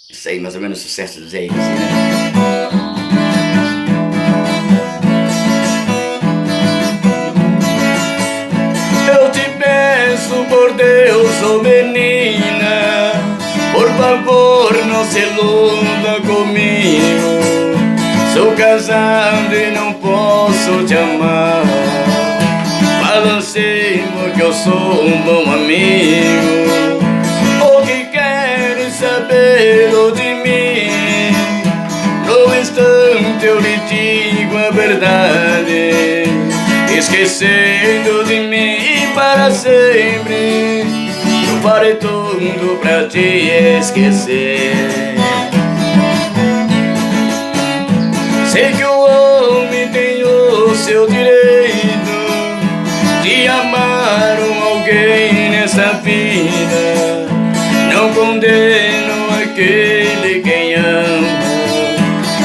Isso aí, mais ou menos o sucesso do Zé, assim, né? Eu te peço por Deus, oh menina, por favor não se iluda comigo. Sou casado e não posso te amar. Balancei porque eu sou um bom amigo. O que queres saber de mim? No instante eu lhe digo a verdade. Esquecendo de mim para sempre, eu farei tudo pra te esquecer. Sei que o homem tem o seu direito de amar alguém nessa vida. Não condeno aquele quem ama.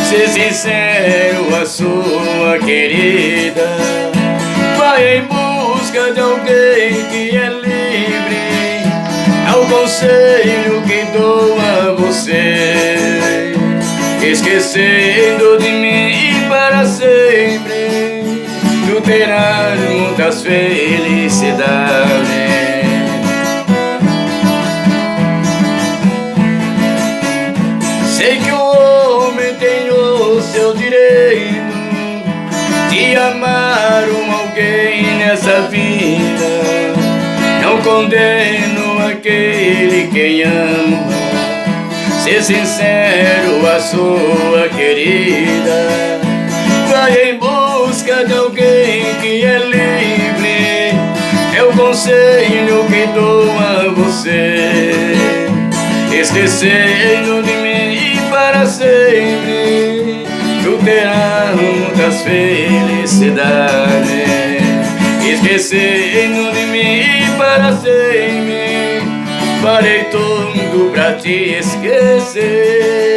Ser sincero a sua querida. Vai em busca de alguém que é livre. É o conselho que dou a você. Esquecendo de mim para sempre, tu terás muitas felicidades. Sei que o homem tem o seu direito de amar alguém nessa vida. Não condeno aquele quem ama. Ser sincero a sua querida. Vai em busca de alguém que é livre. É o conselho que dou a você. Esquecendo de mim para sempre, tu terás muitas felicidades. Esquecendo de mim para sempre, farei tudo pra te esquecer.